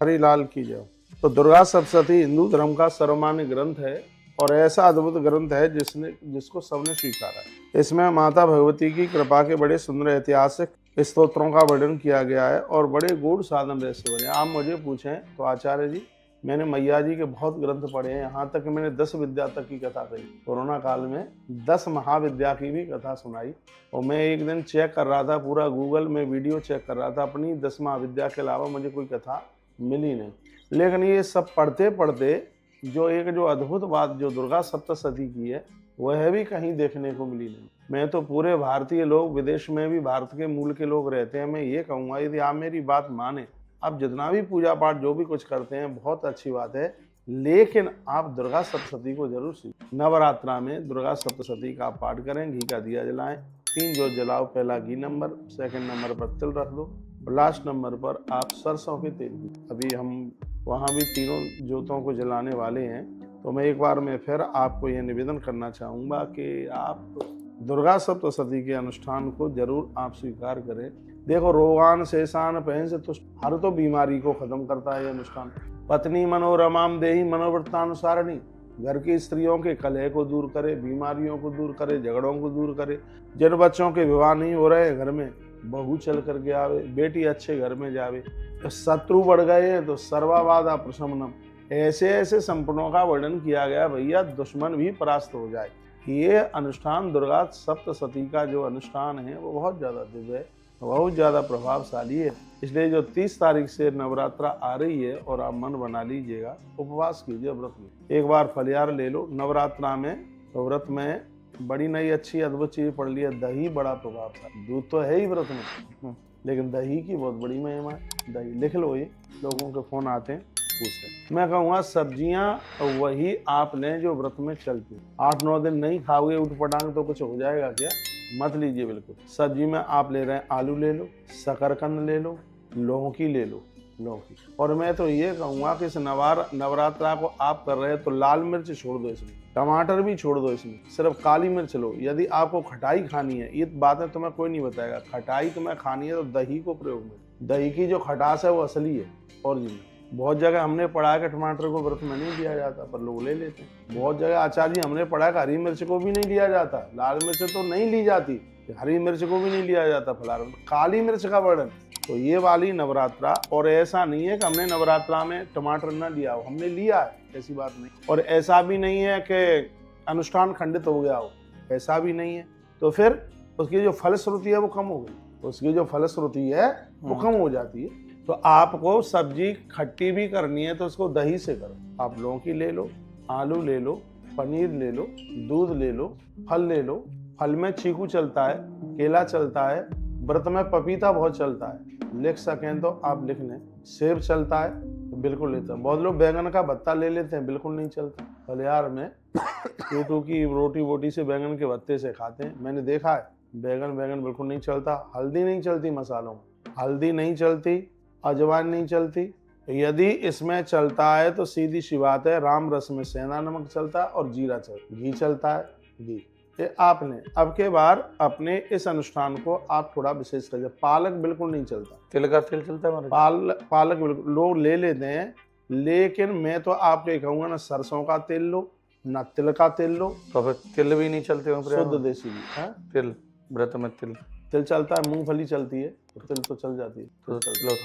हरि लाल की जय। तो दुर्गा सप्तशती हिंदू धर्म का सर्वमान्य ग्रंथ है और ऐसा अद्भुत ग्रंथ है जिसको सबने स्वीकारा है। इसमें माता भगवती की कृपा के बड़े सुंदर ऐतिहासिक स्तोत्रों का वर्णन किया गया है और बड़े गूढ़ साधन रहस्य बने। आप मुझे पूछें तो आचार्य जी, मैंने मैया जी के बहुत ग्रंथ पढ़े हैं, यहाँ तक कि मैंने 10 विद्या तक की कथा कही। कोरोना काल में 10 महाविद्या की भी कथा सुनाई। और मैं एक दिन चेक कर रहा था, पूरा गूगल में वीडियो चेक कर रहा था, अपनी 10 महाविद्या के अलावा मुझे कोई कथा मिली नहीं। लेकिन ये सब पढ़ते पढ़ते जो अद्भुत बात जो दुर्गा सप्तशती की है वह भी कहीं देखने को मिली नहीं। मैं तो पूरे भारतीय लोग, विदेश में भी भारत के मूल के लोग रहते हैं, मैं ये कहूँगा यदि आप मेरी बात माने, आप जितना भी पूजा पाठ जो भी कुछ करते हैं बहुत अच्छी बात है, लेकिन आप दुर्गा सप्तशती को जरूर सीखें। नवरात्रा में दुर्गा सप्तशती का आप पाठ करें, घी का दिया जलाएं, 3 जोत जलाओ, पहला घी नंबर, सेकंड नंबर पर तिल रख दो, लास्ट नंबर पर आप सरसों के तेल। अभी हम वहाँ भी तीनों जोतों को जलाने वाले हैं। तो मैं एक बार में फिर आपको यह निवेदन करना चाहूँगा कि आप दुर्गा सप्तशती के अनुष्ठान को जरूर आप स्वीकार करें। देखो, रोगान शेषान पहन से तुष्ट, हर तो बीमारी को खत्म करता है यह अनुष्ठान। पत्नी मनोरमाम देही मनोवृत्तानुसारिणी, घर की स्त्रियों के कलह को दूर करे, बीमारियों को दूर करे, झगड़ों को दूर करे। जिन बच्चों के विवाह नहीं हो रहे घर में, बहू चल करके आवे, बेटी अच्छे घर में जावे। तो शत्रु बढ़ गए हैं तो सर्वाबाधा प्रशमनम, ऐसे ऐसे संपन्नों का वर्णन किया गया भैया, दुश्मन भी परास्त हो जाए। ये अनुष्ठान दुर्गा सप्तशती का जो अनुष्ठान है वो बहुत ज़्यादा दिव्य है, बहुत ज़्यादा प्रभावशाली है। इसलिए जो 30 तारीख से नवरात्रा आ रही है और आप मन बना लीजिएगा, उपवास कीजिए, व्रत में एक बार फलियार ले लो। नवरात्रा में व्रत में बड़ी नई अच्छी अद्भुत चीज पढ़ लिया, दही बड़ा प्रभावशाली। दूध तो है ही व्रत में, लेकिन दही की बहुत बड़ी महिमा है। दही लिख लो, ये लोगों के फोन आते हैं पूछते। मैं कहूँगा सब्जियां वही आप लें जो व्रत में चलती। 8-9 दिन नहीं खाओगे उठ पटांग तो कुछ हो जाएगा क्या? मत लीजिए बिल्कुल। सब्जी में आप ले रहे हैं, आलू ले लो, शकरकंद ले लो, लौकी ले लो, लौकी। और मैं तो ये कहूँगा कि इस नवरात्रा को आप कर रहे हैं तो लाल मिर्च छोड़ दो, इसमें टमाटर भी छोड़ दो, इसमें सिर्फ काली मिर्च लो। यदि आपको खटाई खानी है, ये बातें तुम्हें कोई नहीं बताएगा, खटाई तुम्हें खानी है तो दही को प्रयोग में। दही की जो खटास है वो असली है, ओरिजिनल। बहुत जगह हमने पढ़ा है कि टमाटर को व्रत में नहीं दिया जाता, पर लोग ले लेते हैं। बहुत जगह आचार्य जी हमने पढ़ा है कि हरी मिर्च को भी नहीं लिया जाता, लाल मिर्च तो नहीं ली जाती, हरी मिर्च को भी नहीं लिया जाता फलाहार में, काली मिर्च का वर्णन। तो ये वाली नवरात्रा, और ऐसा नहीं है कि हमने नवरात्रा में टमाटर न लिया हो, हमने लिया है, ऐसी बात नहीं। और ऐसा भी नहीं है कि अनुष्ठान खंडित हो गया हो, ऐसा भी नहीं है। तो फिर उसकी जो फलश्रुति है वो कम हो गई, उसकी जो फलश्रुति है वो कम हो जाती है। तो आपको सब्जी खट्टी भी करनी है तो उसको दही से करो। आप लौकी ले लो, आलू ले लो, पनीर ले लो, दूध ले लो, फल ले लो। फल में चीकू चलता है, केला चलता है, व्रत में पपीता बहुत चलता है, लिख सकें तो आप लिख लें। सेब चलता है तो बिल्कुल लेते हैं। बहुत लोग बैंगन का भत्ता ले लेते हैं, बिल्कुल नहीं चलता। फलियार में टूटू की रोटी वोटी से बैंगन के भत्ते से खाते हैं, मैंने देखा है। बैंगन बिल्कुल नहीं चलता। हल्दी नहीं चलती मसालों में, हल्दी नहीं चलती, अजवाइन नहीं चलती। यदि इसमें चलता है तो सीधी सी बात है, राम रस में सेंधा नमक चलता है और जीरा चलता, घी चलता है, घी। ये आपने अब के बार अपने इस अनुष्ठान को आप थोड़ा विशेष करिए। पालक बिल्कुल नहीं चलता, तिल का तेल चलता है। पालक बिल्कुल लोग ले लेते हैं, लेकिन मैं तो आपको ये कहूँगा ना सरसों का तेल लो, ना तिल का तेल लो। तो फिर तिल भी नहीं चलते, शुद्ध देसी है। तिल व्रत में तिल चलता है, मूंगफली चलती है, तिल तो चल जाती है, तो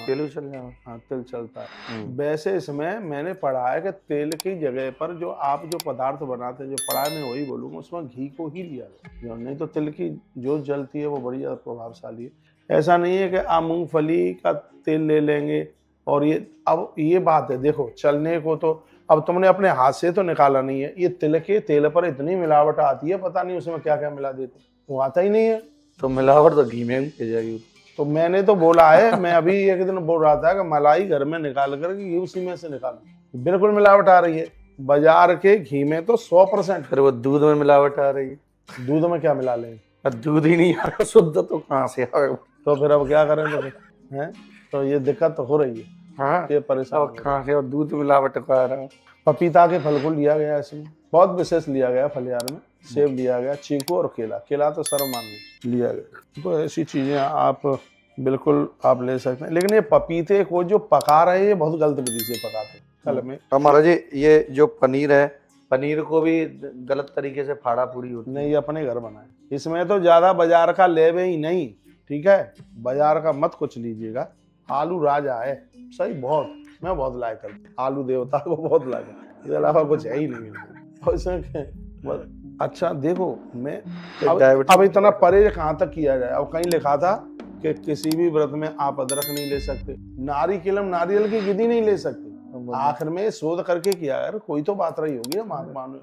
तेल भी चल जाएगा। हाँ, तिल चलता है। वैसे इसमें मैंने पढ़ा है कि तेल की जगह पर जो आप जो पदार्थ बनाते हैं, जो पढ़ा है मैं वही बोलूँगा, उसमें घी को ही लिया जाए। नहीं तो तिल की जो जलती है वो बड़ी ज़्यादा प्रभावशाली है। ऐसा नहीं है कि आप मूंगफली का तेल ले लेंगे और ये, अब ये बात है, देखो चलने को तो अब तुमने अपने हाथ से तो निकाला नहीं है। ये तिल के तेल पर इतनी मिलावट आती है, पता नहीं उसमें क्या क्या मिला देते, वो आता ही नहीं है। तो मिलावट तो घी में भी जाएगी। तो मैंने तो बोला है, मैं अभी एक दिन बोल रहा था कि मलाई घर में निकाल कर ये उसी में से निकालो, बिल्कुल मिलावट आ रही है। बाजार के घी में तो 100%। फिर वो दूध में मिलावट आ रही है। दूध में क्या मिला लेंगे? दूध ही नहीं आ रहा शुद्ध, तो कहाँ से आएगा? तो फिर अब क्या करें? तो हैं, तो ये दिक्कत तो हो रही है। हाँ, ये परेशान कहाँ से और दूध मिलावट का आ रहा है। पपीता के फल को लिया गया, इसमें बहुत विशेष लिया गया। फलियार में सेब लिया गया, चीकू और केला तो सर्वमान्य लिया गया। तो ऐसी चीजें आप बिल्कुल आप ले सकते हैं, लेकिन ये पपीते को जो पका रहे हैं ये बहुत गलत विधि से पकाते हैं। कल में अब महाराज जी ये जो पनीर है, पनीर को भी गलत तरीके से फाड़ा पूरी होती है। नहीं, अपने घर बनाए, इसमें तो ज्यादा बाजार का लेवे ही नहीं, ठीक है, बाजार का मत कुछ लीजिएगा। आलू राजा है, सही, बहुत, मैं बहुत लाइक करता हूँ आलू, देवता को बहुत लाइक करता हूँ, इसके अलावा कुछ है ही नहीं। और इसमें अच्छा देखो, मैं अब इतना परहेज कहाँ तक किया जाए। अब कहीं लिखा था कि किसी भी व्रत में आप अदरक नहीं ले सकते, नारिकेलम नारियल की गिद्दी नहीं ले सकते। आखिर में शोध करके किया यार, कोई तो बात रही होगी ना, मानो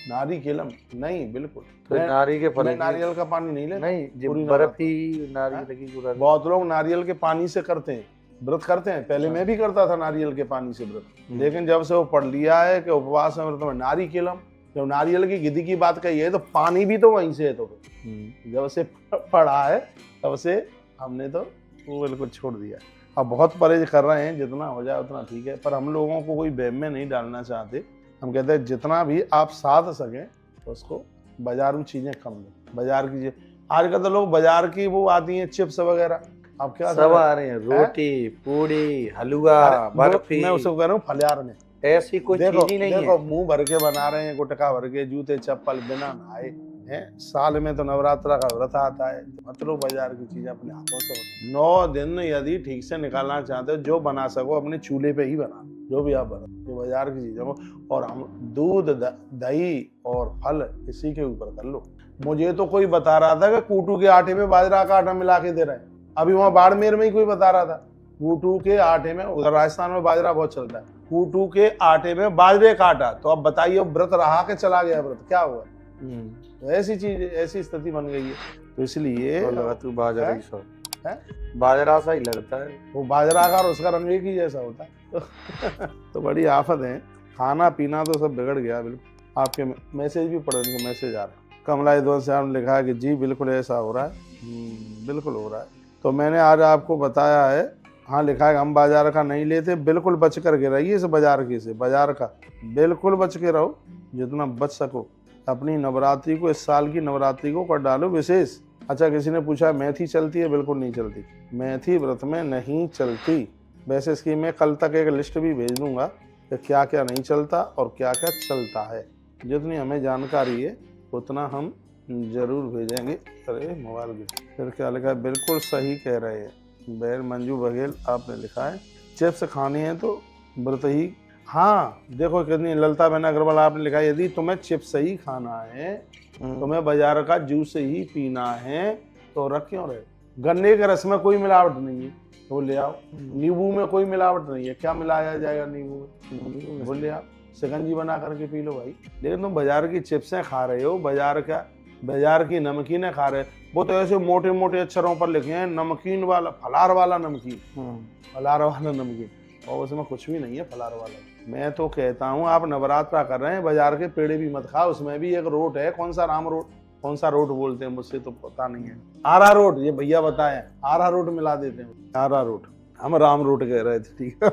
नारिकेलम नहीं, बिल्कुल तो नारी के फल, नारियल का पानी नहीं ले, नहीं जो बर्फ ही नारियल की। बहुत लोग नारियल के पानी से करते हैं, व्रत करते हैं। पहले मैं भी करता था नारियल के पानी से व्रत, लेकिन जब से वो पढ़ लिया है कि उपवास में व्रत में नारिकेलम, जब नारियल की गिद्दी की बात कही है तो पानी भी तो वहीं से है। तो जब से पढ़ा है तब से हमने तो वो बिल्कुल छोड़ दिया। अब बहुत परहेज कर रहे हैं, जितना हो जाए उतना ठीक है, पर हम लोगों को कोई वहम में नहीं डालना चाहते। हम कहते हैं जितना भी आप साध सकें तो उसको बाजारू चीजें कम लें। बाजार की आजकल तो लोग बाजार की वो आती हैं चिप्स वगैरह, आप क्या सब आ रहे हैं, रोटी पूड़ी हलुआ बर्फी, मैं उसको कह रहा हूँ फलियार में ऐसी कोई चीज ही नहीं देखो, है। मुंह भर के बना रहे हैं, गुटखा भर के, जूते चप्पल बिना नहाए हैं। साल में तो नवरात्रा का व्रत आता है, मतलब बाजार की चीजें अपने हाथों से 9 दिन यदि ठीक से निकालना चाहते हो, जो बना सको अपने चूल्हे पे ही बना, जो भी आप बना, जो बाजार की चीजों को। और हम दूध दही और फल इसी के ऊपर कर लो। मुझे तो कोई बता रहा था कि कूटू के आटे में बाजरा का आटा मिला के दे रहे हैं। अभी वहां बाड़मेर में ही कोई बता रहा था, कूटू के आटे में, उधर राजस्थान में बाजरा बहुत चलता है, कूटू के आटे में बाजरे का आटा। तो अब बताइए, व्रत रहा के चला गया व्रत, क्या हुआ? ऐसी चीज, ऐसी स्थिति बन गई है। तो इसलिए तू बाजरा ही सो है, बाजरा सा ही लगता है वो, बाजरा का और उसका रंग एक ही जैसा होता है। तो बड़ी आफत है, खाना पीना तो सब बिगड़ गया बिल्कुल। आपके मैसेज भी पढ़ रहे, मैसेज आ रहा है। कमला यदवंश साहब ने लिखा है कि जी बिल्कुल ऐसा हो रहा है, बिल्कुल हो रहा है। तो मैंने आज आपको बताया है, हाँ लिखा है हम बाजार का नहीं लेते, बिल्कुल बच करके रहिए इस बाजार की से, बाजार का बिल्कुल बच के रहो, जितना बच सको। अपनी नवरात्रि को, इस साल की नवरात्रि को कर डालो विशेष। अच्छा, किसी ने पूछा मेथी चलती है? बिल्कुल नहीं चलती, मेथी व्रत में नहीं चलती। वैसे इसकी मैं कल तक एक लिस्ट भी भेज दूंगा कि क्या क्या नहीं चलता और क्या क्या चलता है। जितनी हमें जानकारी है उतना हम जरूर भेजेंगे। अरे मोबाइल भी फिर क्या लिखा है, बिल्कुल सही कह रहे हैं बैर मंजू बघेल, आपने लिखा है चिप्स खानी है तो व्रत ही। हाँ देखो कितनी, ललिता बहन अग्रवाल आपने लिखा है यदि तुम्हें चिप्स ही खाना है, तुम्हें बाजार का जूस ही पीना है तो रख क्यों रहे। गन्ने के रस में कोई मिलावट नहीं है तो वो ले आओ। नींबू में कोई मिलावट नहीं है, क्या मिलाया जाएगा नींबू में, वो ले आओ, शिकंजी बना करके पी लो भाई। लेकिन तुम बाजार की चिप्सें खा रहे हो, बाजार की नमकीनें खा रहे हो। वो तो ऐसे मोटे मोटे अक्षरों पर लिखे हैं नमकीन वाला, फलार वाला नमकीन, फलार वाला नमकीन, और उसमें कुछ भी नहीं है फलार वाला। मैं तो कहता हूँ आप नवरात्रा कर रहे हैं, बाजार के पेड़े भी मत खाओ, उसमें भी एक रोट है, कौन सा राम रोट, कौन सा रोट बोलते हैं मुझसे तो पता नहीं है, आरा रोट, ये भैया बताएं, आरा रोट मिला देते हैं, आरा रोट, हम राम रोट कह रहे थे, ठीक है।